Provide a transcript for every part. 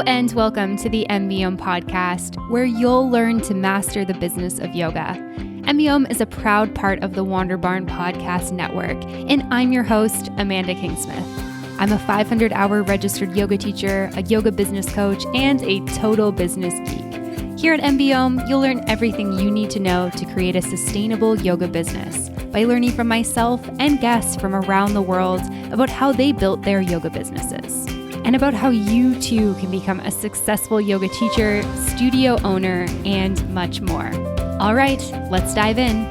Hello and welcome to the M.B.M podcast, where you'll learn to master the business of yoga. M.B.M is a proud part of the Wander Barn podcast network, and I'm your host, Amanda Kingsmith. I'm a 500-hour registered yoga teacher, a yoga business coach, and a total business geek. Here at M.B.M, you'll learn everything you need to know to create a sustainable yoga business by learning from myself and guests from around the world about how they built their yoga businesses, and about how you too can become a successful yoga teacher, studio owner, and much more. All right, let's dive in.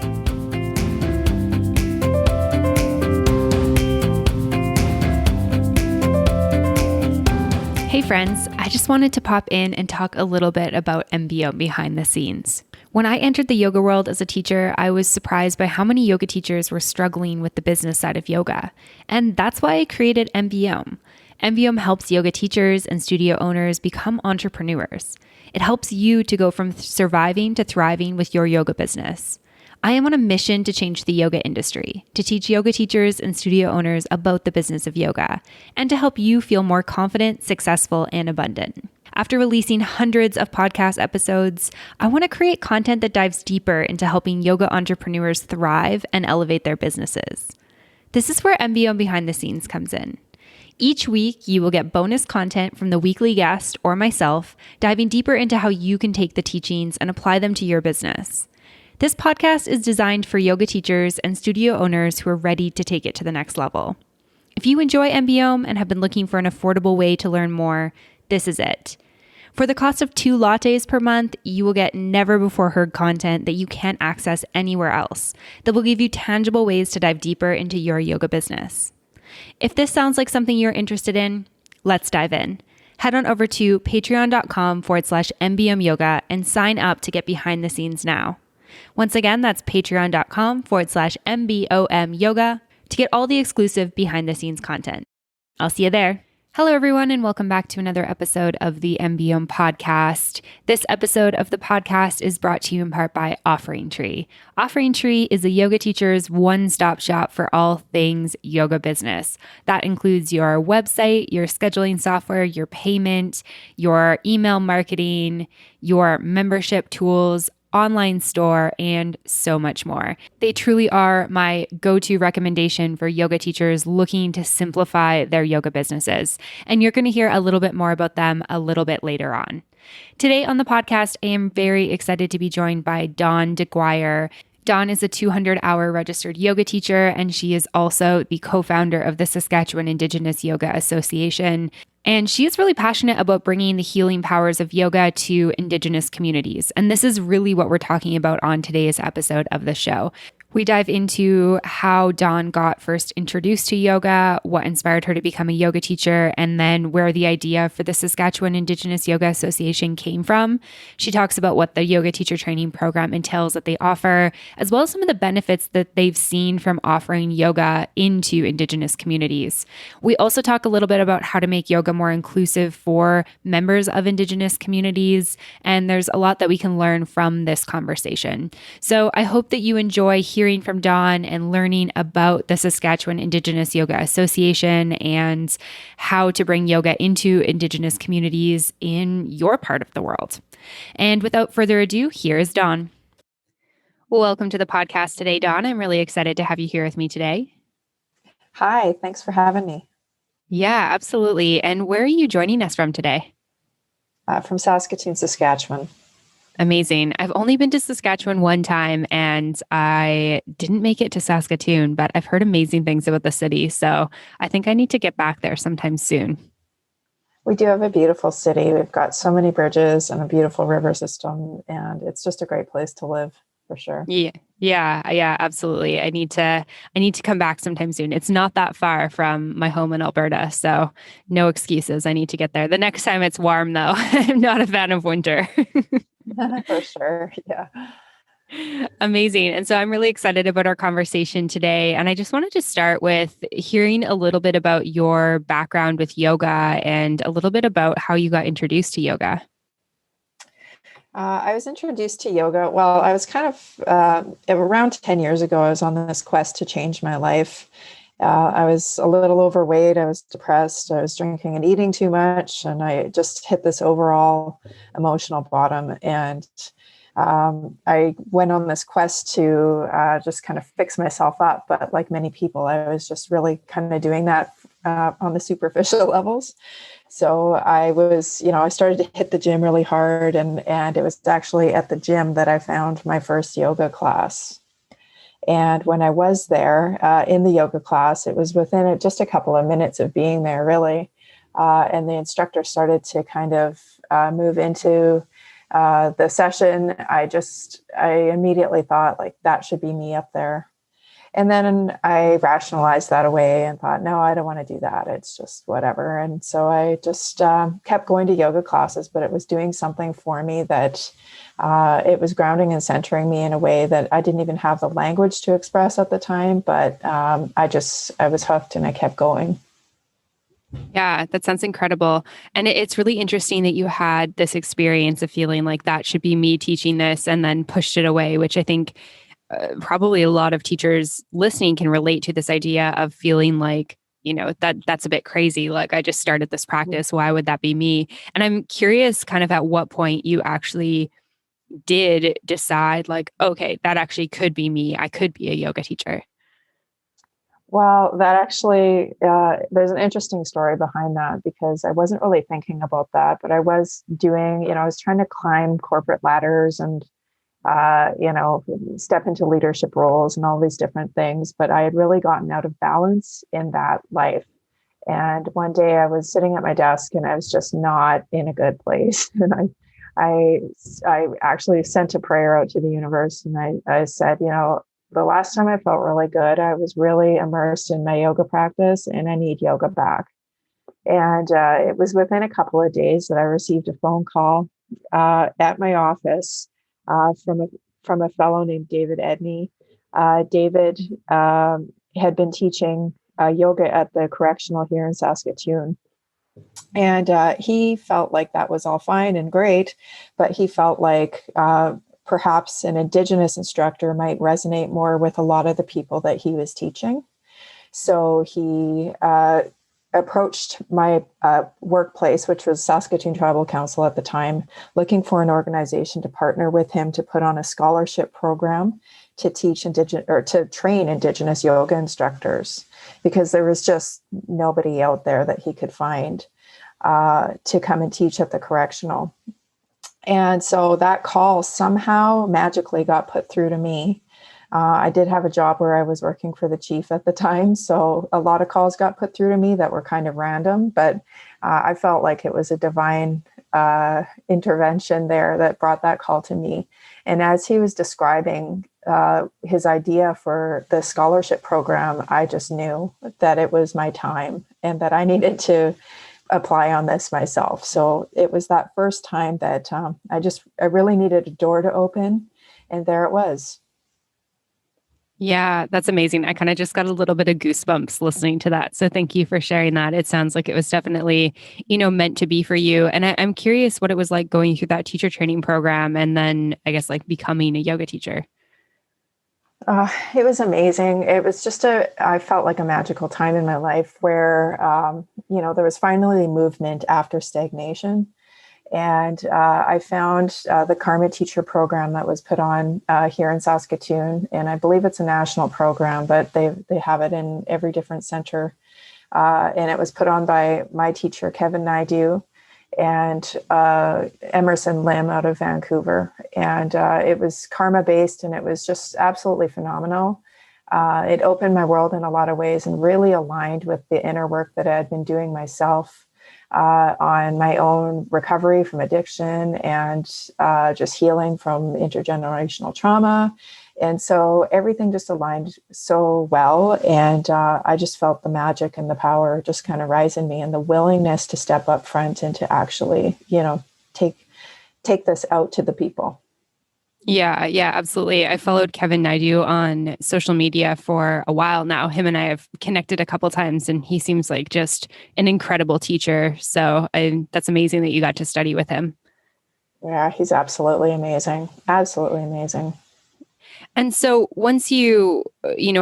Hey friends, I just wanted to pop in and talk a little bit about M.B.M Behind the Scenes. When I entered the yoga world as a teacher, I was surprised by how many yoga teachers were struggling with the business side of yoga. And that's why I created M.B.M. M.B.M helps yoga teachers and studio owners become entrepreneurs. It helps you to go from surviving to thriving with your yoga business. I am on a mission to change the yoga industry, to teach yoga teachers and studio owners about the business of yoga, and to help you feel more confident, successful, and abundant. After releasing hundreds of podcast episodes, I want to create content that dives deeper into helping yoga entrepreneurs thrive and elevate their businesses. This is where M.B.M Behind the Scenes comes in. Each week, you will get bonus content from the weekly guest or myself, diving deeper into how you can take the teachings and apply them to your business. This podcast is designed for yoga teachers and studio owners who are ready to take it to the next level. If you enjoy M.B.M and have been looking for an affordable way to learn more, this is it. For the cost of 2 lattes per month, you will get never-before-heard content that you can't access anywhere else that will give you tangible ways to dive deeper into your yoga business. If this sounds like something you're interested in, let's dive in. Head on over to patreon.com/MBM Yoga and sign up to get behind the scenes now. Once again, that's patreon.com/MBOM Yoga to get all the exclusive behind the scenes content. I'll see you there. Hello, everyone, and welcome back to another episode of the M.B.M podcast. This episode of the podcast is brought to you in part by OfferingTree. OfferingTree is a yoga teacher's one-stop shop for all things yoga business. That includes your website, your scheduling software, your payment, your email marketing, your membership tools, online store, and so much more. They truly are my go-to recommendation for yoga teachers looking to simplify their yoga businesses. And you're going to hear a little bit more about them a little bit later on. Today on the podcast, I am very excited to be joined by Dawn Deguire. Dawn is a 200-hour registered yoga teacher, and she is also the co-founder of the Saskatchewan Indigenous Yoga Association. And she is really passionate about bringing the healing powers of yoga to Indigenous communities. And this is really what we're talking about on today's episode of the show. We dive into how Dawn got first introduced to yoga, what inspired her to become a yoga teacher, and then where the idea for the Saskatchewan Indigenous Yoga Association came from. She talks about what the yoga teacher training program entails that they offer, as well as some of the benefits that they've seen from offering yoga into Indigenous communities. We also talk a little bit about how to make yoga more inclusive for members of Indigenous communities, and there's a lot that we can learn from this conversation. So I hope that you enjoy hearing from Dawn and learning about the Saskatchewan Indigenous Yoga Association and how to bring yoga into Indigenous communities in your part of the world. And without further ado, here is Dawn. Welcome to the podcast today, Dawn. I'm really excited to have you here with me today. Hi, thanks for having me. Yeah, absolutely. And where are you joining us from today? From Saskatoon, Saskatchewan. Amazing. I've only been to Saskatchewan one time and I didn't make it to Saskatoon, but I've heard amazing things about the city. So I think I need to get back there sometime soon. We do have a beautiful city. We've got so many bridges and a beautiful river system, and it's just a great place to live for sure. Yeah, absolutely. I need to come back sometime soon. It's not that far from my home in Alberta, so no excuses. I need to get there. The next time it's warm though. I'm not a fan of winter. For sure. Yeah. Amazing. And so I'm really excited about our conversation today. And I just wanted to start with hearing a little bit about your background with yoga and a little bit about how you got introduced to yoga. I was introduced to yoga. Well, I was kind of around 10 years ago, I was on this quest to change my life. I was a little overweight. I was depressed. I was drinking and eating too much. And I just hit this overall emotional bottom. And I went on this quest to just kind of fix myself up. But like many people, I was just really kind of doing that on the superficial levels. So I was, I started to hit the gym really hard. And it was actually at the gym that I found my first yoga class. And when I was there in the yoga class, it was within just a couple of minutes of being there, really. And the instructor started to kind of move into the session. I immediately thought, like, that should be me up there. And then I rationalized that away and thought, no, I don't want to do that. It's just whatever. And so I just kept going to yoga classes, but it was doing something for me that it was grounding and centering me in a way that I didn't even have the language to express at the time. But I was hooked and I kept going. Yeah, that sounds incredible. And it's really interesting that you had this experience of feeling like that should be me teaching this and then pushed it away, which I think probably a lot of teachers listening can relate to this idea of feeling like, that's a bit crazy. Like, I just started this practice. Why would that be me? And I'm curious kind of at what point you actually did decide, like, okay, that actually could be me. I could be a yoga teacher. Well, that actually, there's an interesting story behind that because I wasn't really thinking about that, but I was doing, I was trying to climb corporate ladders and, step into leadership roles and all these different things. But I had really gotten out of balance in that life. And one day I was sitting at my desk and I was just not in a good place. And I actually sent a prayer out to the universe and I said, the last time I felt really good, I was really immersed in my yoga practice and I need yoga back. And it was within a couple of days that I received a phone call at my office from a fellow named David Edney. David had been teaching yoga at the correctional here in Saskatchewan. And he felt like that was all fine and great, but he felt like perhaps an Indigenous instructor might resonate more with a lot of the people that he was teaching. So he approached my workplace, which was Saskatoon Tribal Council at the time, looking for an organization to partner with him to put on a scholarship program to teach to train Indigenous yoga instructors, because there was just nobody out there that he could find to come and teach at the correctional. And so that call somehow magically got put through to me. I did have a job where I was working for the chief at the time. So a lot of calls got put through to me that were kind of random, but I felt like it was a divine intervention there that brought that call to me. And as he was describing his idea for the scholarship program, I just knew that it was my time and that I needed to apply on this myself. So it was that first time that I really needed a door to open, and there it was. Yeah, that's amazing. I kind of just got a little bit of goosebumps listening to that. So thank you for sharing that. It sounds like it was definitely, meant to be for you. And I'm curious what it was like going through that teacher training program and then I guess like becoming a yoga teacher. It was amazing. It was I felt like a magical time in my life where, there was finally movement after stagnation. And I found the Karma Teacher program that was put on here in Saskatoon. And I believe it's a national program, but they have it in every different center. And it was put on by my teacher, Kevin Naidu, and Emerson Lim out of Vancouver. And it was karma based, and it was just absolutely phenomenal. It opened my world in a lot of ways and really aligned with the inner work that I had been doing myself on my own recovery from addiction and just healing from intergenerational trauma. And so everything just aligned so well. And I just felt the magic and the power just kind of rise in me, and the willingness to step up front and to actually, take this out to the people. Yeah, absolutely. I followed Kevin Naidu on social media for a while now. Him and I have connected a couple times, and he seems like just an incredible teacher. So that's amazing that you got to study with him. Yeah, he's absolutely amazing. Absolutely amazing. And so once you,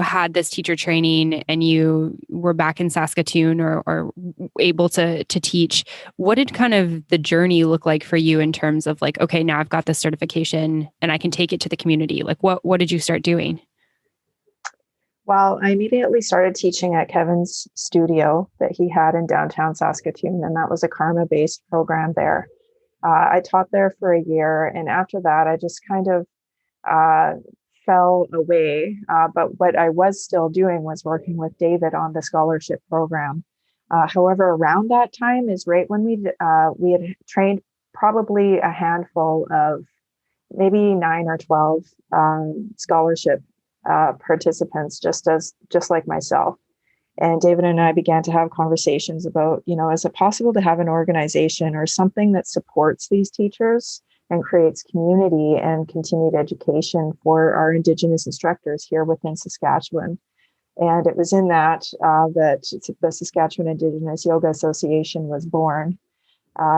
had this teacher training and you were back in Saskatoon or able to teach, what did kind of the journey look like for you in terms of like, okay, now I've got this certification and I can take it to the community? Like what did you start doing? Well, I immediately started teaching at Kevin's studio that he had in downtown Saskatoon, and that was a karma-based program there. I taught there for a year, and after that, I just kind of uh, fell away. But what I was still doing was working with David on the scholarship program. However, around that time is right when we had trained probably a handful of maybe 9 or 12 scholarship participants, just like myself. And David and I began to have conversations about, is it possible to have an organization or something that supports these teachers and creates community and continued education for our Indigenous instructors here within Saskatchewan? And it was in that the Saskatchewan Indigenous Yoga Association was born.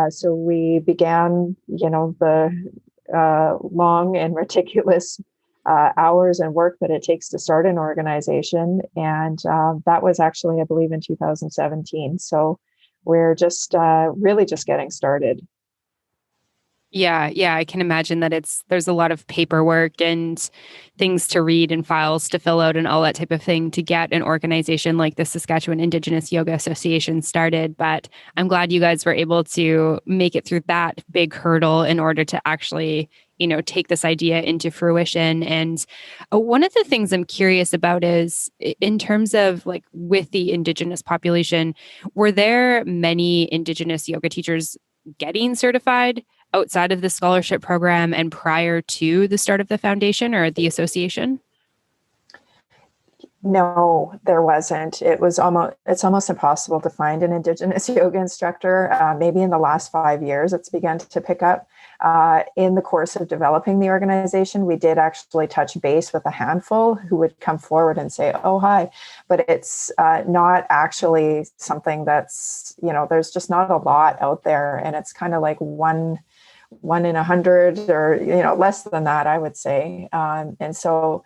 So we began, the long and meticulous hours and work that it takes to start an organization. And that was actually, I believe, in 2017. So we're just really just getting started. Yeah, I can imagine that there's a lot of paperwork and things to read and files to fill out and all that type of thing to get an organization like the Saskatchewan Indigenous Yoga Association started. But I'm glad you guys were able to make it through that big hurdle in order to actually, take this idea into fruition. And one of the things I'm curious about is in terms of like with the Indigenous population, were there many Indigenous yoga teachers getting certified outside of the scholarship program and prior to the start of the foundation or the association? No, there wasn't. It's almost impossible to find an Indigenous yoga instructor. Maybe in the last 5 years, it's begun to pick up. In the course of developing the organization, we did actually touch base with a handful who would come forward and say, "Oh, hi," but it's not actually something that's, there's just not a lot out there, and it's kind of like one in 100 or less than that, I would say. And so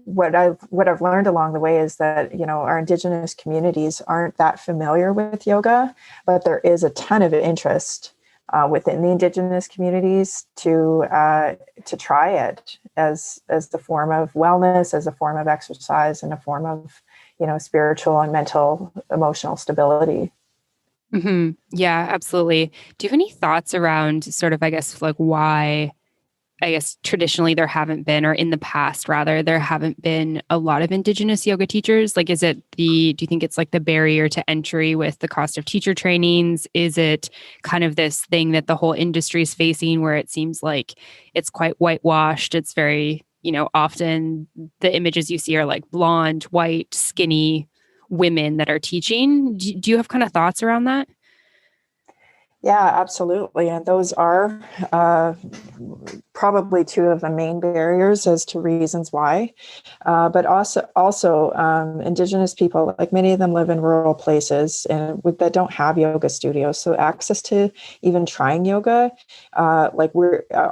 what I've learned along the way is that our Indigenous communities aren't that familiar with yoga, but there is a ton of interest within the Indigenous communities to try it as the form of wellness, as a form of exercise, and a form of spiritual and mental emotional stability. Mm-hmm. Yeah, absolutely. Do you have any thoughts around sort of, I guess, like why, I guess, traditionally there haven't been, or in the past rather, there haven't been a lot of Indigenous yoga teachers? Like, do you think it's like the barrier to entry with the cost of teacher trainings? Is it kind of this thing that the whole industry is facing where it seems like it's quite whitewashed? It's very, often the images you see are like blonde, white, skinny women that are teaching. Do you have kind of thoughts around that? Yeah, absolutely. And those are probably two of the main barriers as to reasons why. But also Indigenous people, like many of them live in rural places and that don't have yoga studios. So access to even trying yoga, our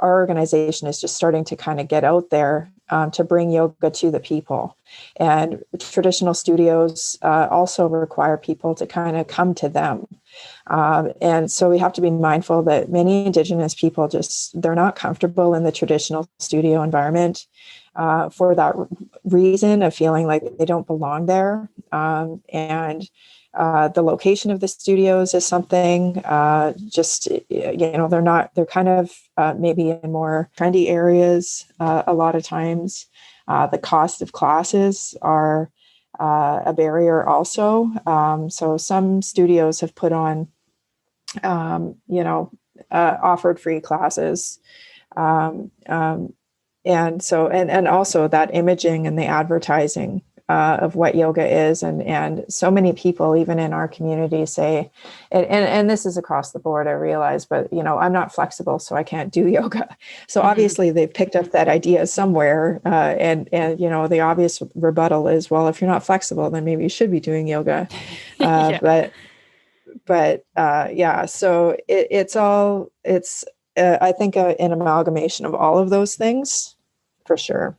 organization is just starting to kind of get out there to bring yoga to the people. And traditional studios also require people to kind of come to them. And so we have to be mindful that many Indigenous people they're not comfortable in the traditional studio environment for that reason of feeling like they don't belong there. And the location of the studios is something they're kind of maybe in more trendy areas a lot of times. The cost of classes are a barrier also. So some studios have put on offered free classes. Um, um, and also that imaging and the advertising of what yoga is. And so many people, even in our community, say, and this is across the board, I realize, but, I'm not flexible, so I can't do yoga. So obviously they've picked up that idea somewhere. And the obvious rebuttal is, well, if you're not flexible, then maybe you should be doing yoga. Yeah. Yeah, so it's I think an amalgamation of all of those things for sure.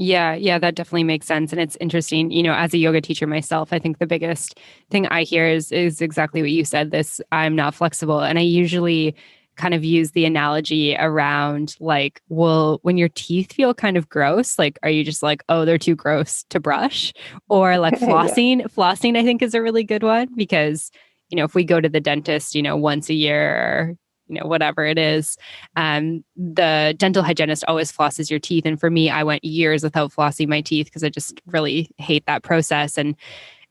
Yeah, that definitely makes sense. And it's interesting, as a yoga teacher myself, I think the biggest thing I hear is exactly what you said, this I'm not flexible. And I usually kind of use the analogy around like, well, when your teeth feel kind of gross, like, are you just like, oh, they're too gross to brush? Or like Yeah. flossing, I think is a really good one because, if we go to the dentist, once a year or, whatever it is, the dental hygienist always flosses your teeth. And for me, I went years without flossing my teeth because I just really hate that process. And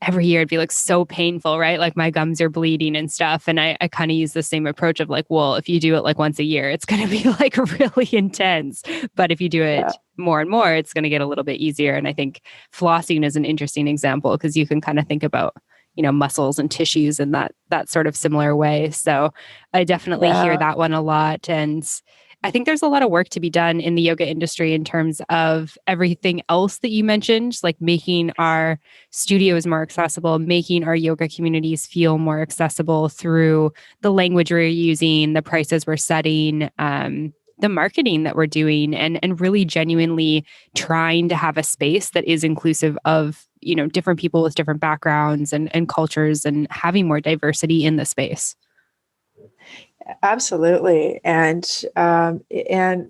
every year it'd be like so painful, right? Like my gums are bleeding and stuff. And I kind of use the same approach of like, well, if you do it like once a year, it's going to be like really intense. But if you do Yeah. it more and more, it's going to get a little bit easier. And I think flossing is an interesting example because you can kind of think about, muscles and tissues in that sort of similar way. So I definitely hear Yeah. that one a lot. And I think there's a lot of work to be done in the yoga industry in terms of everything else that you mentioned, like making our studios more accessible, making our yoga communities feel more accessible through the language we're using, the prices we're setting, the marketing that we're doing, and really genuinely trying to have a space that is inclusive of different people with different backgrounds and cultures, and having more diversity in the space. Absolutely. And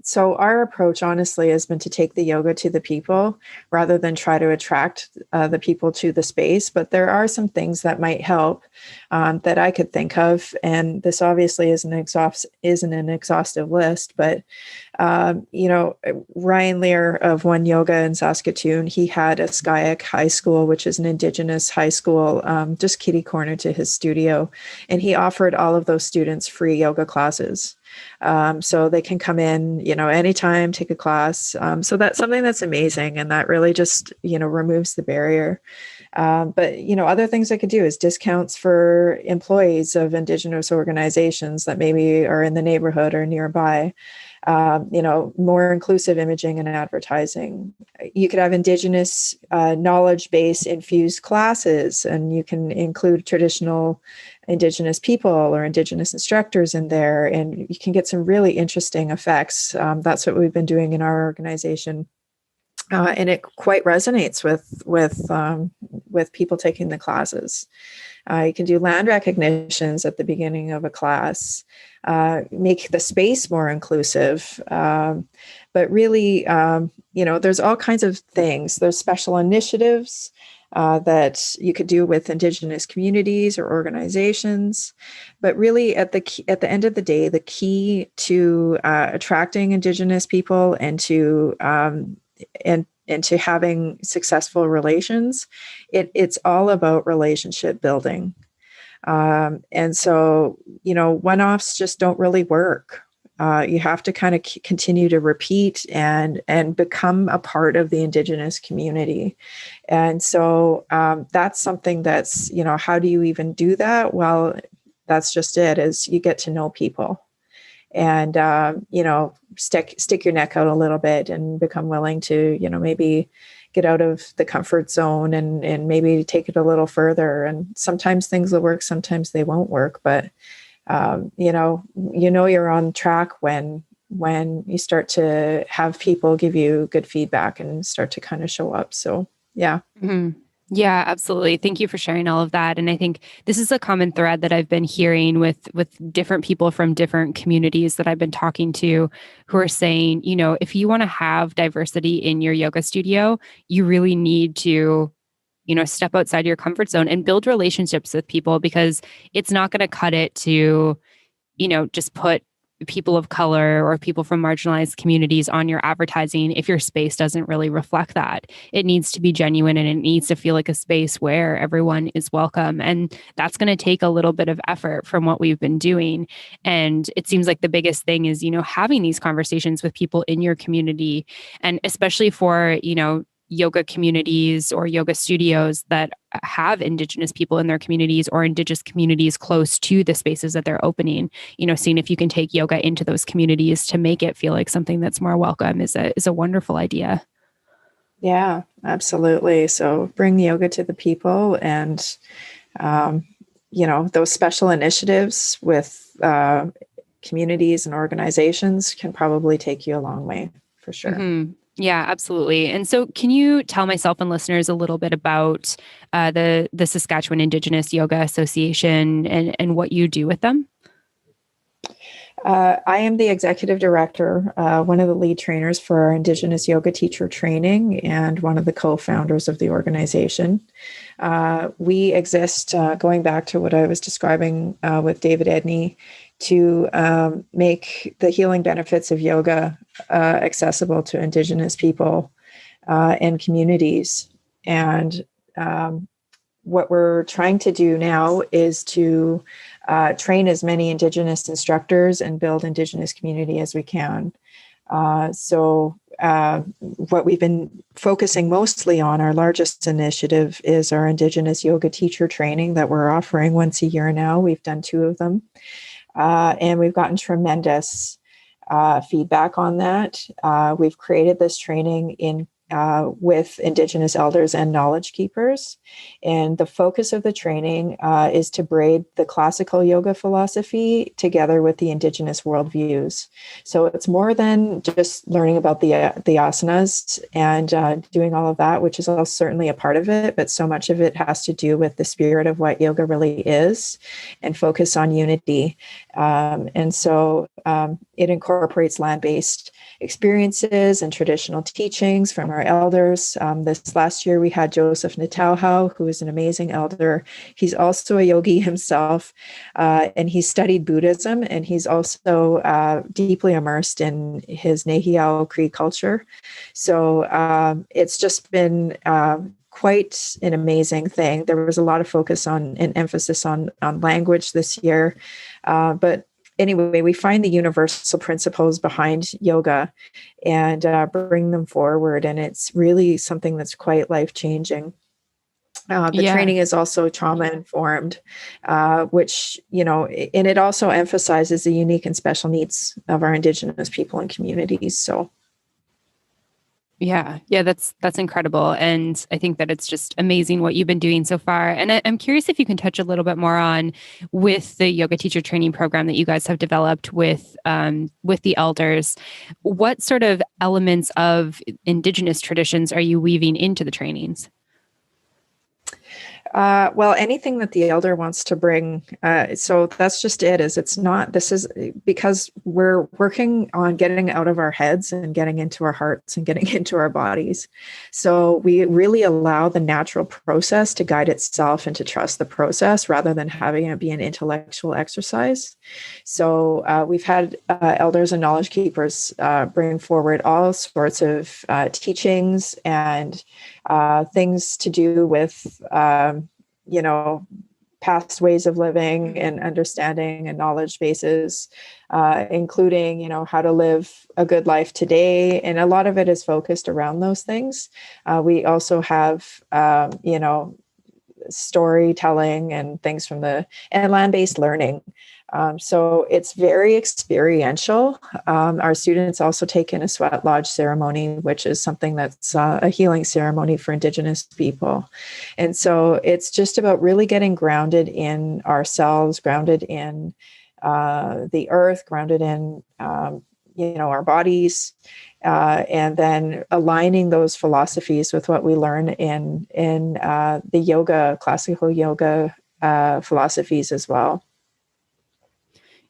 so our approach honestly has been to take the yoga to the people rather than try to attract the people to the space. But there are some things that might help that I could think of. And this obviously isn't an exhaustive list, but Ryan Lear of One Yoga in Saskatoon, he had a Skyac High School, which is an Indigenous high school, just kitty corner to his studio. And he offered all of those students free yoga classes. So they can come in, anytime, take a class. So that's something that's amazing. And that really just, removes the barrier. But other things I could do is discounts for employees of Indigenous organizations that maybe are in the neighborhood or nearby. More inclusive imaging and advertising. You could have Indigenous knowledge base infused classes, and you can include traditional Indigenous people or Indigenous instructors in there, and you can get some really interesting effects. That's what we've been doing in our organization. And it quite resonates with people taking the classes. You can do land recognitions at the beginning of a class, make the space more inclusive. But really, there's all kinds of things. There's special initiatives that you could do with Indigenous communities or organizations. But really, at the end of the day, the key to attracting Indigenous people and to having successful relations, it's all about relationship building. And so, one-offs just don't really work. You have to kind of continue to repeat and become a part of the Indigenous community. And so that's something that's, how do you even do that? Well, that's just it, is you get to know people. And stick your neck out a little bit and become willing to maybe get out of the comfort zone and maybe take it a little further. And sometimes things will work, sometimes they won't work, but you're on track when you start to have people give you good feedback and start to kind of show up. So yeah. Mm-hmm. Yeah, absolutely. Thank you for sharing all of that. And I think this is a common thread that I've been hearing with different people from different communities that I've been talking to, who are saying, if you want to have diversity in your yoga studio, you really need to, step outside your comfort zone and build relationships with people, because it's not going to cut it to, just put people of color or people from marginalized communities on your advertising if your space doesn't really reflect that. It needs to be genuine, and it needs to feel like a space where everyone is welcome. And that's going to take a little bit of effort from what we've been doing. And it seems like the biggest thing is, having these conversations with people in your community, and especially for, yoga communities or yoga studios that have Indigenous people in their communities or Indigenous communities close to the spaces that they're opening, seeing if you can take yoga into those communities to make it feel like something that's more welcome is a wonderful idea. Yeah, absolutely. So bring yoga to the people, and those special initiatives with communities and organizations can probably take you a long way, for sure. Mm-hmm. Yeah, absolutely. And so, can you tell myself and listeners a little bit about the Saskatchewan Indigenous Yoga Association and what you do with them? I am the executive director, one of the lead trainers for our Indigenous yoga teacher training, and one of the co-founders of the organization. We exist, going back to what I was describing with David Edney, to make the healing benefits of yoga accessible to Indigenous people and communities. And what we're trying to do now is to train as many Indigenous instructors and build Indigenous community as we can. What we've been focusing mostly on, our largest initiative, is our Indigenous yoga teacher training that we're offering once a year now. We've done 2 of them, and we've gotten tremendous feedback on that. We've created this training with Indigenous elders and knowledge keepers. And the focus of the training is to braid the classical yoga philosophy together with the Indigenous worldviews. So it's more than just learning about the asanas and doing all of that, which is all certainly a part of it, but so much of it has to do with the spirit of what yoga really is and focus on unity. It incorporates land-based experiences and traditional teachings from our elders. This last year, we had Joseph Natauhau, who is an amazing elder. He's also a yogi himself, and he's studied Buddhism, and he's also deeply immersed in his Nehiao Cree culture. So it's just been quite an amazing thing. There was a lot of focus on and emphasis on language this year, but anyway, we find the universal principles behind yoga and bring them forward. And it's really something that's quite life-changing. The training is also trauma informed, which, and it also emphasizes the unique and special needs of our Indigenous people and communities. So Yeah, that's incredible, and I think that it's just amazing what you've been doing so far. And I'm curious if you can touch a little bit more on with the yoga teacher training program that you guys have developed with the elders. What sort of elements of Indigenous traditions are you weaving into the trainings? Well, anything that the elder wants to bring. So that's just it. This is because we're working on getting out of our heads and getting into our hearts and getting into our bodies. So we really allow the natural process to guide itself and to trust the process rather than having it be an intellectual exercise. So we've had elders and knowledge keepers bring forward all sorts of teachings and things to do with past ways of living and understanding and knowledge bases, including, how to live a good life today. And a lot of it is focused around those things. We also have, storytelling and things and land-based learning. So it's very experiential. Our students also take in a sweat lodge ceremony, which is something that's a healing ceremony for Indigenous people. And so it's just about really getting grounded in ourselves, grounded in the earth, grounded in, our bodies, and then aligning those philosophies with what we learn in the classical yoga philosophies as well.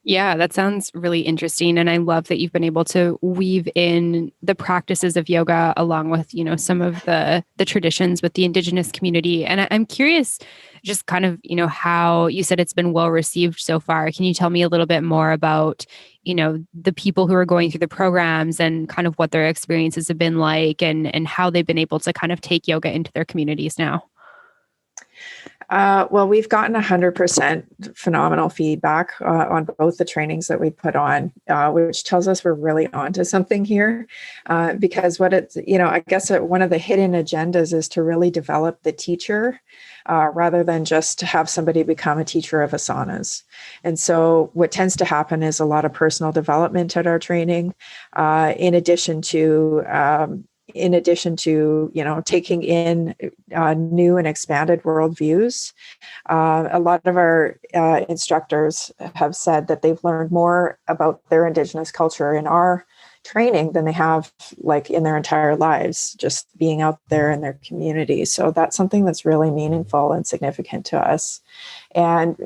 Yeah, that sounds really interesting. And I love that you've been able to weave in the practices of yoga along with, some of the traditions with the Indigenous community. And I'm curious just kind of, how you said it's been well received so far. Can you tell me a little bit more about, the people who are going through the programs and kind of what their experiences have been like and how they've been able to kind of take yoga into their communities now? Well, we've gotten 100% phenomenal feedback on both the trainings that we put on, which tells us we're really onto something here. Because I guess one of the hidden agendas is to really develop the teacher rather than just to have somebody become a teacher of asanas. And so what tends to happen is a lot of personal development at our training, in addition to in addition to, taking in new and expanded worldviews. A lot of our instructors have said that they've learned more about their Indigenous culture in our training than they have like in their entire lives, just being out there in their community. So that's something that's really meaningful and significant to us. And,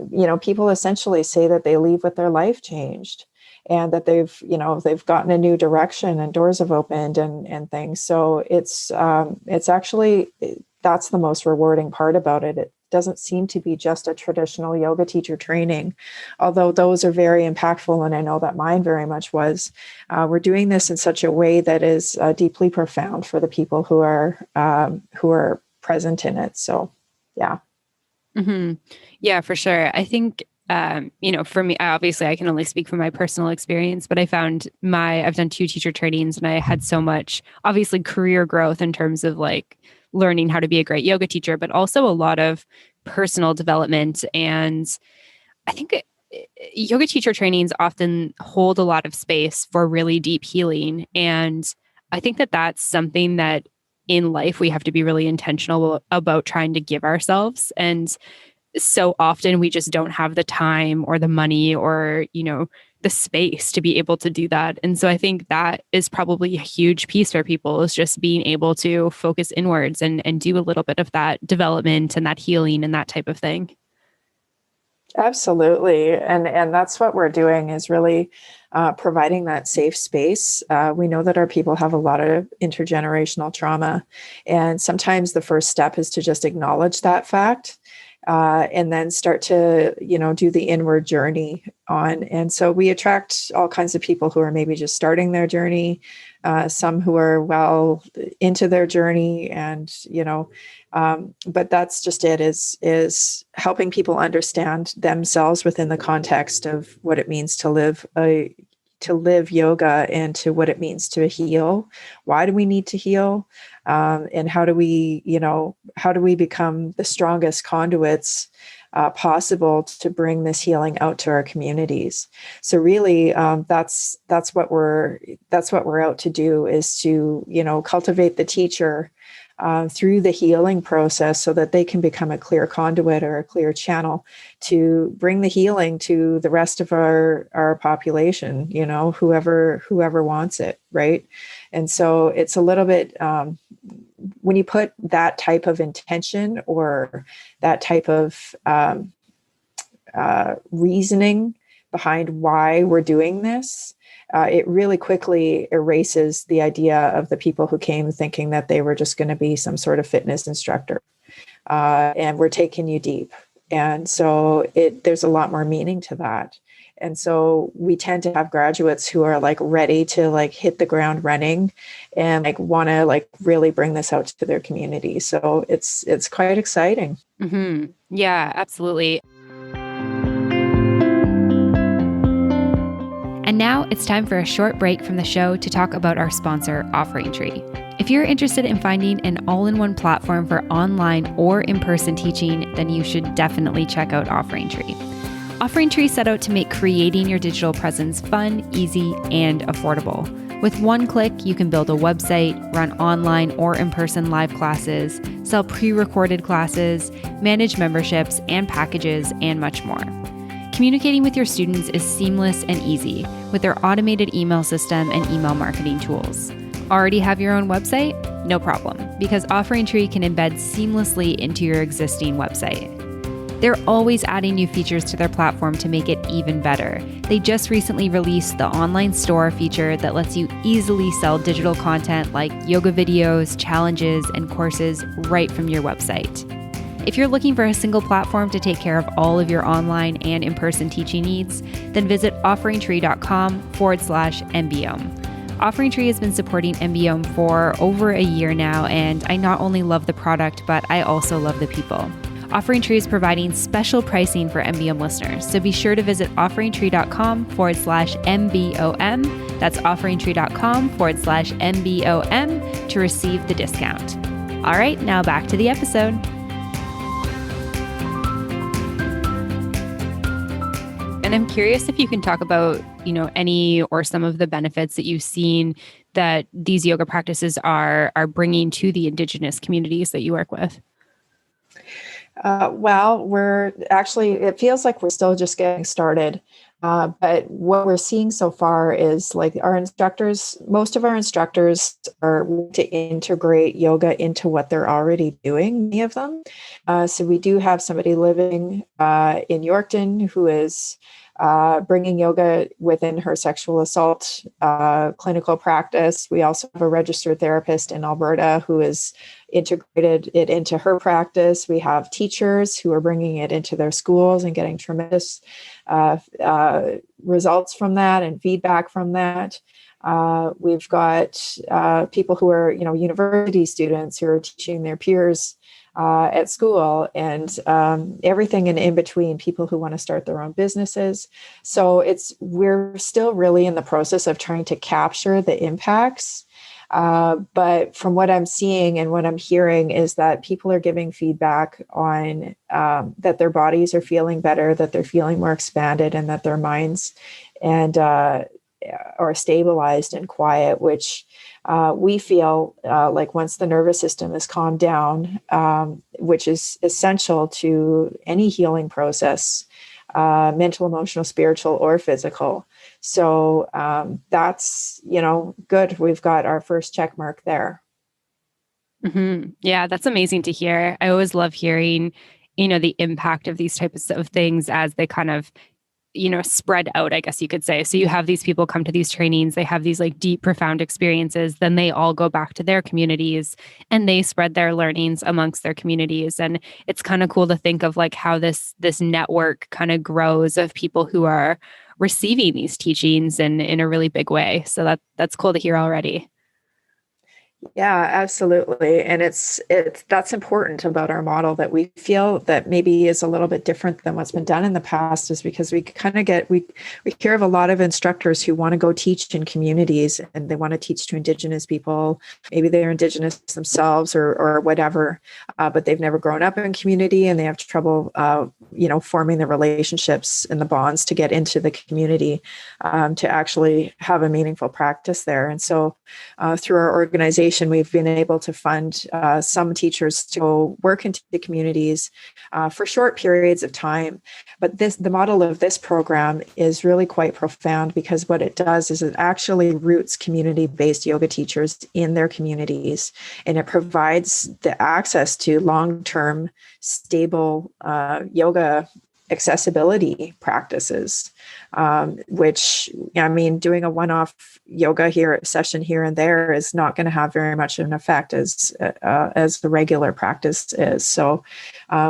people essentially say that they leave with their life changed, and that they've gotten a new direction and doors have opened and things. So it's actually, that's the most rewarding part about it. It doesn't seem to be just a traditional yoga teacher training, although those are very impactful. And I know that mine very much was. We're doing this in such a way that is deeply profound for the people who are present in it. So, yeah. Mm-hmm. Yeah, for sure. I think, for me, obviously I can only speak from my personal experience, but I found I've done 2 teacher trainings and I had so much, obviously, career growth in terms of like learning how to be a great yoga teacher, but also a lot of personal development. And I think yoga teacher trainings often hold a lot of space for really deep healing. And I think that that's something that in life we have to be really intentional about trying to give ourselves. And so often we just don't have the time or the money or, the space to be able to do that. And so I think that is probably a huge piece for people, is just being able to focus inwards and do a little bit of that development and that healing and that type of thing. Absolutely. And that's what we're doing, is really providing that safe space. We know that our people have a lot of intergenerational trauma. And sometimes the first step is to just acknowledge that fact. And then start to, do the inward journey on. And so we attract all kinds of people who are maybe just starting their journey, some who are well into their journey, and, but that's just it, is helping people understand themselves within the context of what it means to live yoga, and to what it means to heal. Why do we need to heal? And how do we become the strongest conduits possible to bring this healing out to our communities? So really, that's what we're out to do, is to, cultivate the teacher through the healing process, so that they can become a clear conduit or a clear channel to bring the healing to the rest of our population, whoever wants it, right? And so it's a little bit, when you put that type of intention or that type of reasoning behind why we're doing this, it really quickly erases the idea of the people who came thinking that they were just going to be some sort of fitness instructor. And we're taking you deep. And so there's a lot more meaning to that. And so we tend to have graduates who are like ready to like hit the ground running and like want to like really bring this out to their community. So it's quite exciting. Mm-hmm. Yeah, absolutely. And now it's time for a short break from the show to talk about our sponsor, OfferingTree. If you're interested in finding an all-in-one platform for online or in-person teaching, then you should definitely check out OfferingTree. OfferingTree set out to make creating your digital presence fun, easy, and affordable. With one click, you can build a website, run online or in-person live classes, sell pre-recorded classes, manage memberships and packages, and much more. Communicating with your students is seamless and easy with their automated email system and email marketing tools. Already have your own website? No problem, because OfferingTree can embed seamlessly into your existing website. They're always adding new features to their platform to make it even better. They just recently released the online store feature that lets you easily sell digital content like yoga videos, challenges, and courses right from your website. If you're looking for a single platform to take care of all of your online and in-person teaching needs, then visit offeringtree.com/M.B.M. OfferingTree has been supporting M.B.M. for over a year now, and I not only love the product, but I also love the people. OfferingTree is providing special pricing for M.B.M. listeners, so be sure to visit offeringtree.com/M.B.O.M. That's offeringtree.com/M.B.O.M. to receive the discount. All right, now back to the episode. And And I'm curious if you can talk about, any or some of the benefits that you've seen that these yoga practices are bringing to the Indigenous communities that you work with. Well, it feels like we're still just getting started. But what we're seeing so far is like most of our instructors are to integrate yoga into what they're already doing, many of them. So we do have somebody living in Yorkton who is bringing yoga within her sexual assault clinical practice. We also have a registered therapist in Alberta who is integrated it into her practice. We have teachers who are bringing it into their schools and getting tremendous results from that and feedback from that. We've got people who are, university students who are teaching their peers at school, and everything in between, people who want to start their own businesses. So we're still really in the process of trying to capture the impacts. But from what I'm seeing and what I'm hearing is that people are giving feedback on that their bodies are feeling better, that they're feeling more expanded, and that their minds are stabilized and quiet, which we feel like once the nervous system is calmed down, which is essential to any healing process, mental, emotional, spiritual, or physical. So that's, good. We've got our first check mark there. Mm-hmm. Yeah, that's amazing to hear. I always love hearing, the impact of these types of things as they kind of spread out, I guess you could say. So you have these people come to these trainings, they have these like deep, profound experiences, then they all go back to their communities and they spread their learnings amongst their communities. And it's kind of cool to think of like how this network kind of grows of people who are receiving these teachings in a really big way. So that's cool to hear already. Yeah, absolutely. And that's important about our model, that we feel that maybe is a little bit different than what's been done in the past, is because we kind of we hear of a lot of instructors who want to go teach in communities and they want to teach to Indigenous people. Maybe they're Indigenous themselves or whatever, but they've never grown up in community and they have trouble, forming the relationships and the bonds to get into the community, to actually have a meaningful practice there. And so through our organization, we've been able to fund some teachers to go work into the communities for short periods of time. But the model of this program is really quite profound, because what it does is it actually roots community-based yoga teachers in their communities, and it provides the access to long-term, stable yoga accessibility practices, which, doing a one-off yoga session here and there is not going to have very much of an effect as the regular practice is. So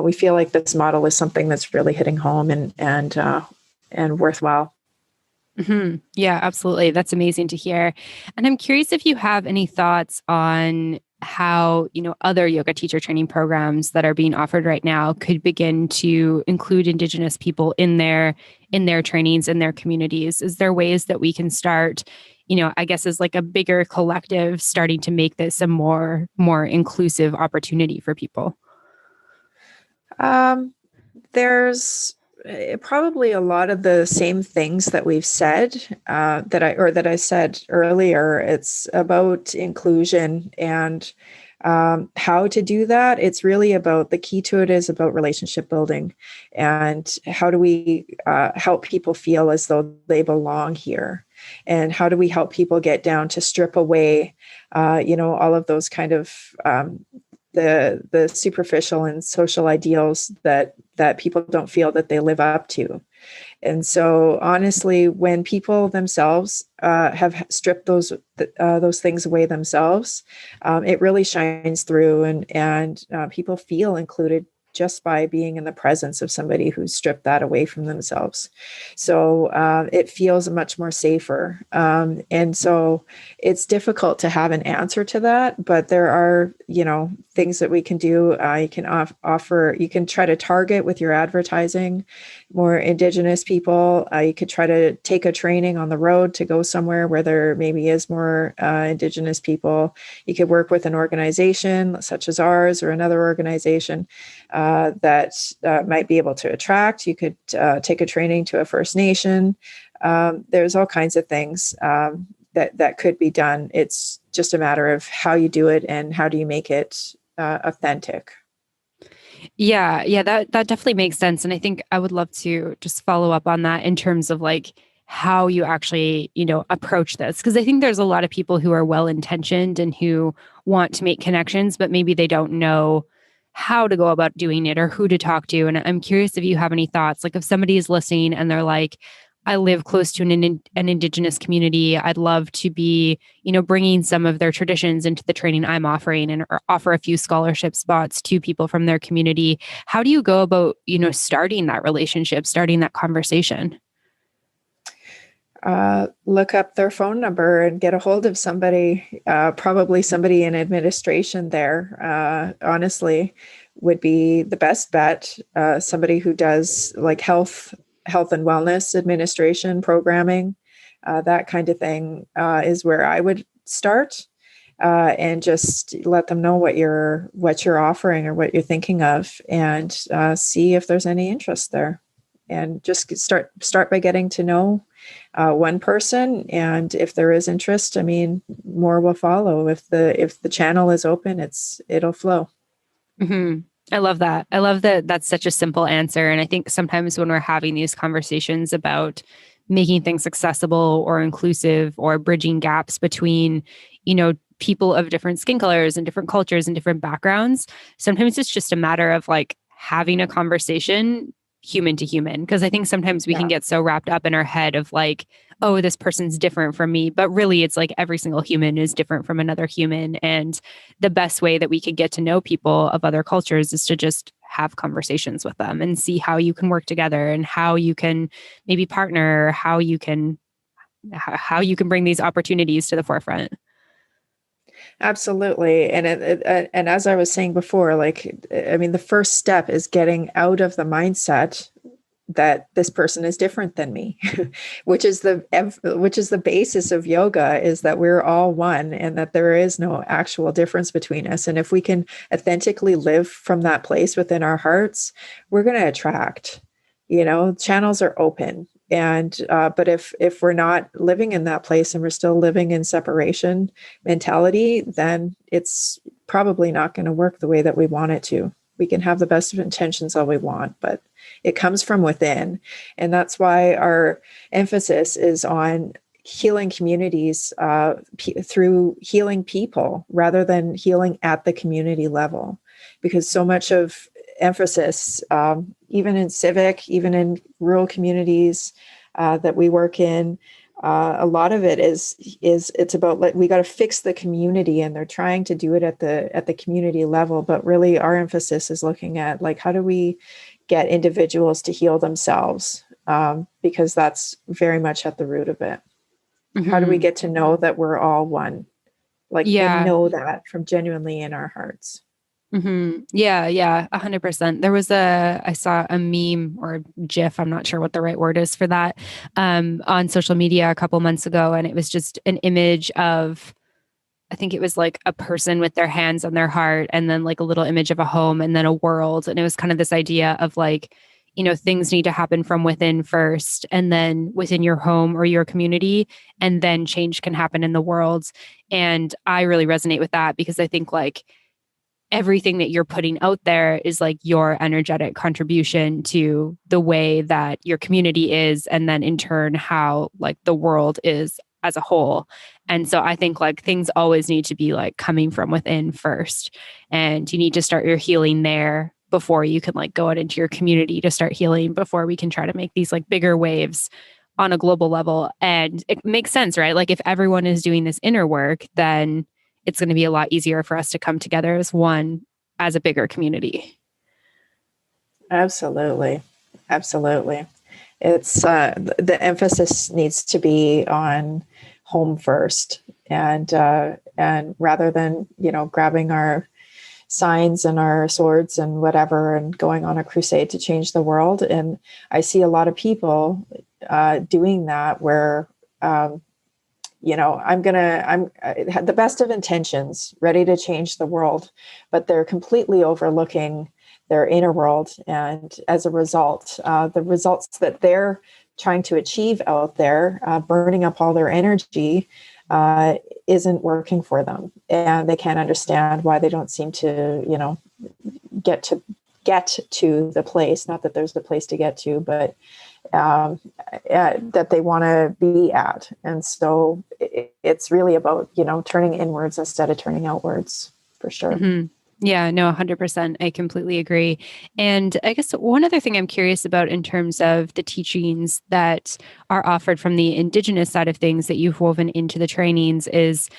we feel like this model is something that's really hitting home and worthwhile. Mm-hmm. Yeah, absolutely. That's amazing to hear. And I'm curious if you have any thoughts on how, other yoga teacher training programs that are being offered right now could begin to include Indigenous people in their trainings, in their communities. Is there ways that we can start, I guess as like a bigger collective, starting to make this a more inclusive opportunity for people? There's probably a lot of the same things that we've said, that I said earlier. It's about inclusion and how to do that. It's really about, the key to it is about relationship building, and how do we help people feel as though they belong here, and how do we help people get down to strip away, all of those kind of the superficial and social ideals that people don't feel that they live up to. And so honestly, when people themselves have stripped those things away themselves, it really shines through, and people feel included just by being in the presence of somebody who's stripped that away from themselves. So it feels much more safer. And so it's difficult to have an answer to that, but there are, things that we can do. You can offer, you can try to target with your advertising more Indigenous people. You could try to take a training on the road to go somewhere where there maybe is more Indigenous people. You could work with an organization such as ours or another organization that might be able to attract. You could take a training to a First Nation. There's all kinds of things that could be done. It's just a matter of how you do it and how do you make it authentic. Yeah, that definitely makes sense. And I think I would love to just follow up on that in terms of like how you actually, approach this. Because I think there's a lot of people who are well-intentioned and who want to make connections, but maybe they don't know how to go about doing it or who to talk to. And I'm curious if you have any thoughts, like if somebody is listening and they're like, I live close to an Indigenous community. I'd love to be, bringing some of their traditions into the training I'm offering and or offer a few scholarship spots to people from their community. How do you go about, starting that relationship, starting that conversation? Look up their phone number and get a hold of somebody, probably somebody in administration there, honestly, would be the best bet. Somebody who does like health and wellness administration programming, that kind of thing is where I would start, and just let them know what you're offering or what you're thinking of, and see if there's any interest there. And just start by getting to know one person, and if there is interest, I mean, more will follow. If the channel is open, it'll flow. Mm-hmm. I love that. I love that that's such a simple answer. And I think sometimes when we're having these conversations about making things accessible or inclusive or bridging gaps between, people of different skin colors and different cultures and different backgrounds, sometimes it's just a matter of like having a conversation human to human. Because I think sometimes we can get so wrapped up in our head of like, oh, this person's different from me. But really, it's like every single human is different from another human. And the best way that we could get to know people of other cultures is to just have conversations with them and see how you can work together and how you can maybe partner, how you can bring these opportunities to the forefront. Absolutely. And as I was saying before, like, I mean, the first step is getting out of the mindset that this person is different than me, which is the basis of yoga, is that we're all one and that there is no actual difference between us. And if we can authentically live from that place within our hearts, we're going to attract, channels are open. And but if we're not living in that place and we're still living in separation mentality, then it's probably not going to work the way that we want it to. We can have the best of intentions all we want, but it comes from within. And that's why our emphasis is on healing communities through healing people rather than healing at the community level, because so much of emphasis, even in civic, even in rural communities that we work in, a lot of it is it's about like we got to fix the community, and they're trying to do it at the community level. But really, our emphasis is looking at like, how do we get individuals to heal themselves, because that's very much at the root of it. Mm-hmm. How do we get to know that we're all one, like and know that from genuinely in our hearts? Mm-hmm. Yeah, 100%. I saw a meme or a GIF, I'm not sure what the right word is for that, on social media a couple months ago. And it was just an image of, I think it was like a person with their hands on their heart, and then like a little image of a home, and then a world. And it was kind of this idea of like, things need to happen from within first, and then within your home or your community, and then change can happen in the world. And I really resonate with that, because I think like, everything that you're putting out there is like your energetic contribution to the way that your community is, and then in turn how like the world is as a whole. And so I think like things always need to be like coming from within first, and you need to start your healing there before you can like go out into your community to start healing, before we can try to make these like bigger waves on a global level. And it makes sense, right? Like if everyone is doing this inner work, then it's going to be a lot easier for us to come together as one, as a bigger community. Absolutely. It's the emphasis needs to be on home first, and rather than grabbing our signs and our swords and whatever and going on a crusade to change the world. And I see a lot of people doing that, where I'm the best of intentions, ready to change the world, but they're completely overlooking their inner world. And as a result, the results that they're trying to achieve out there, burning up all their energy, isn't working for them. And they can't understand why they don't seem to, get to the place, not that there's a place to get to, but that they want to be at. And so it's really about, turning inwards instead of turning outwards, for sure. Mm-hmm. Yeah, no, 100%. I completely agree. And I guess one other thing I'm curious about in terms of the teachings that are offered from the Indigenous side of things that you've woven into the trainings is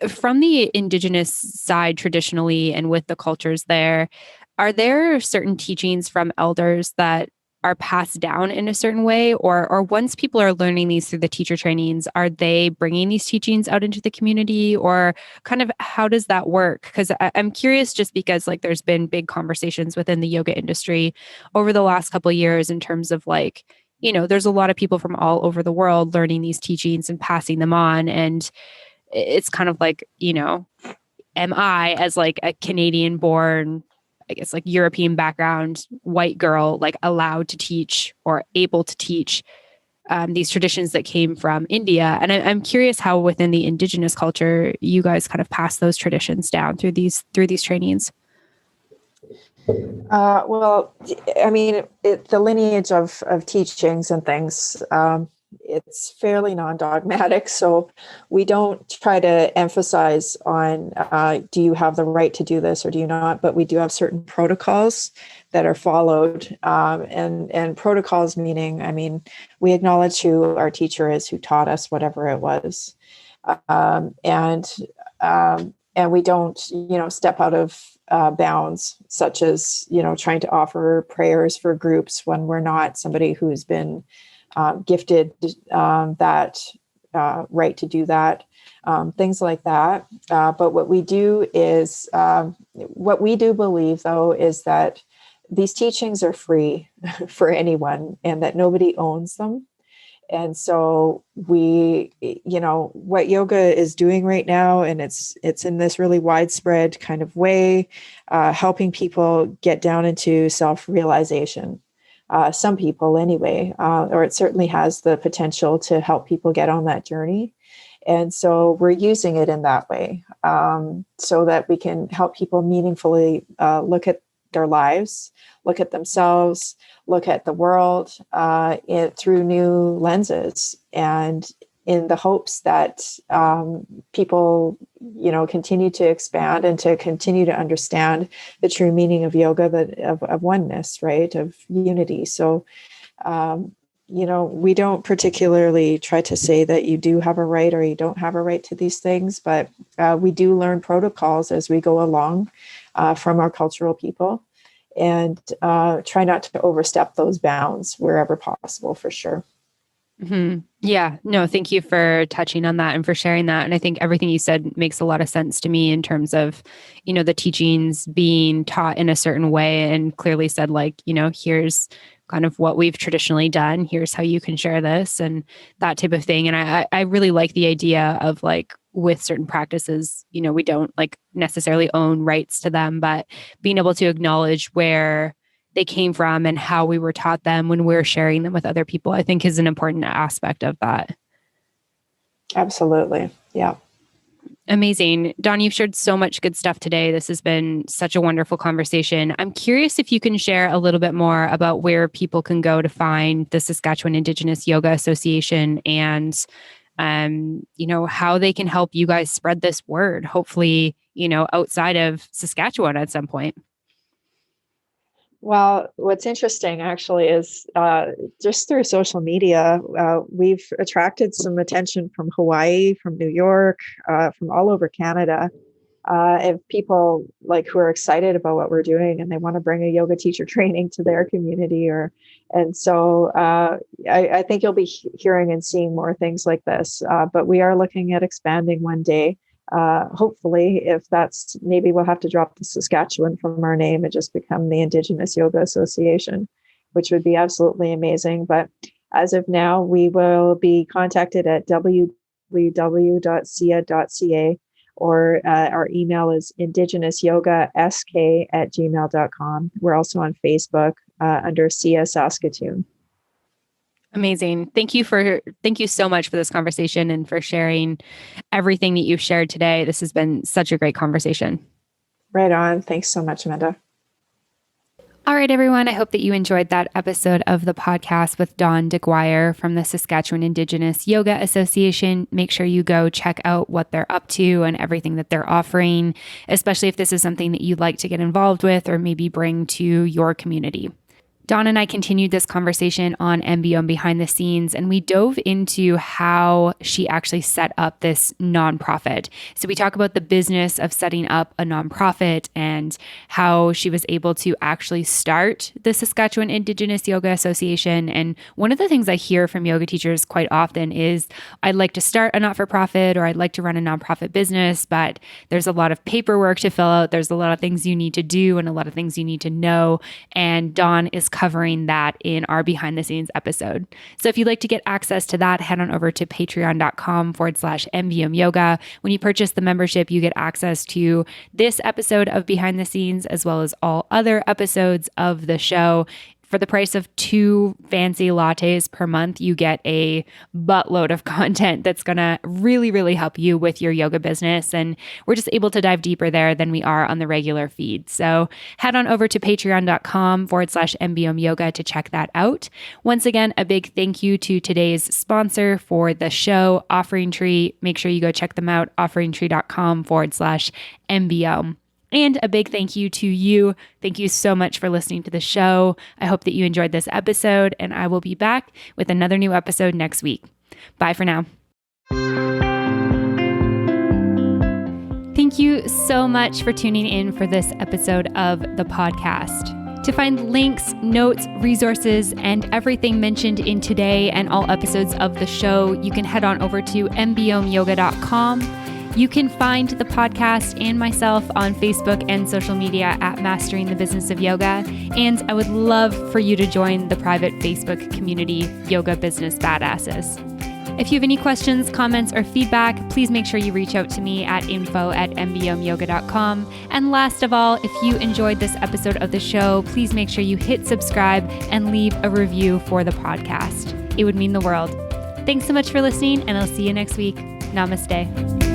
from the Indigenous side traditionally and with the cultures there, are there certain teachings from elders that are passed down in a certain way, or once people are learning these through the teacher trainings, are they bringing these teachings out into the community, or kind of how does that work? Because I'm curious, just because like there's been big conversations within the yoga industry over the last couple of years in terms of like, there's a lot of people from all over the world learning these teachings and passing them on, and it's kind of like, am I, as like a Canadian born, I guess like European background white girl, like allowed to teach or able to teach these traditions that came from India? And I'm curious how within the Indigenous culture you guys kind of pass those traditions down through these trainings. Well, I mean, the lineage of teachings and things, it's fairly non-dogmatic. So we don't try to emphasize on, do you have the right to do this or do you not? But we do have certain protocols that are followed. And protocols meaning, I mean, we acknowledge who our teacher is, who taught us whatever it was. And we don't, step out of bounds, such as, trying to offer prayers for groups when we're not somebody who's been gifted that right to do that, things like that. But what we do is, what we do believe, though, is that these teachings are free for anyone and that nobody owns them. And so we, what yoga is doing right now, and it's in this really widespread kind of way, helping people get down into self-realization. Some people anyway, or it certainly has the potential to help people get on that journey. And so we're using it in that way, so that we can help people meaningfully look at their lives, look at themselves, look at the world through new lenses, and in the hopes that people, continue to expand and to continue to understand the true meaning of yoga, of oneness, right, of unity. So, we don't particularly try to say that you do have a right or you don't have a right to these things, but we do learn protocols as we go along from our cultural people, and try not to overstep those bounds wherever possible, for sure. Mm-hmm. Yeah, no, thank you for touching on that and for sharing that. And I think everything you said makes a lot of sense to me in terms of, the teachings being taught in a certain way, and clearly said, like, here's kind of what we've traditionally done. Here's how you can share this and that type of thing. And I really like the idea of, like, with certain practices, we don't like necessarily own rights to them, but being able to acknowledge where they came from and how we were taught them when we're sharing them with other people, I think is an important aspect of that. Absolutely. Yeah. Amazing. Dawn, you've shared so much good stuff today. This has been such a wonderful conversation. I'm curious if you can share a little bit more about where people can go to find the Saskatchewan Indigenous Yoga Association, and how they can help you guys spread this word, hopefully, outside of Saskatchewan at some point. Well, what's interesting actually is just through social media, we've attracted some attention from Hawaii, from New York, from all over Canada, and people like who are excited about what we're doing and they want to bring a yoga teacher training to their community. And so I think you'll be hearing and seeing more things like this. But we are looking at expanding one day. Hopefully, if that's, maybe we'll have to drop the Saskatchewan from our name and just become the Indigenous Yoga Association, which would be absolutely amazing. But as of now, we will be contacted at www.sia.ca, or our email is indigenousyogask@gmail.com. We're also on Facebook under Sia Saskatoon. Amazing. Thank you so much for this conversation and for sharing everything that you've shared today. This has been such a great conversation. Right on. Thanks so much, Amanda. All right, everyone. I hope that you enjoyed that episode of the podcast with Dawn Deguire from the Saskatchewan Indigenous Yoga Association. Make sure you go check out what they're up to and everything that they're offering, especially if this is something that you'd like to get involved with or maybe bring to your community. Dawn and I continued this conversation on M.B.M Behind the Scenes, and we dove into how she actually set up this nonprofit. So we talk about the business of setting up a nonprofit and how she was able to actually start the Saskatchewan Indigenous Yoga Association. And one of the things I hear from yoga teachers quite often is, I'd like to start a not-for-profit or I'd like to run a nonprofit business, but there's a lot of paperwork to fill out. There's a lot of things you need to do and a lot of things you need to know. And Dawn is covering that in our behind the scenes episode. So if you'd like to get access to that, head on over to patreon.com/MBM yoga. When you purchase the membership, you get access to this episode of Behind the Scenes, as well as all other episodes of the show. For the price of 2 fancy lattes per month, you get a buttload of content that's going to really, really help you with your yoga business. And we're just able to dive deeper there than we are on the regular feed. So head on over to patreon.com/MBM yoga to check that out. Once again, a big thank you to today's sponsor for the show, OfferingTree. Make sure you go check them out, offeringtree.com/MBM. And a big thank you to you. Thank you so much for listening to the show. I hope that you enjoyed this episode, and I will be back with another new episode next week. Bye for now. Thank you so much for tuning in for this episode of the podcast. To find links, notes, resources, and everything mentioned in today and all episodes of the show, you can head on over to mbomyoga.com. You can find the podcast and myself on Facebook and social media at Mastering the Business of Yoga. And I would love for you to join the private Facebook community, Yoga Business Badasses. If you have any questions, comments, or feedback, please make sure you reach out to me at info@mbomyoga.com. And last of all, if you enjoyed this episode of the show, please make sure you hit subscribe and leave a review for the podcast. It would mean the world. Thanks so much for listening, and I'll see you next week. Namaste.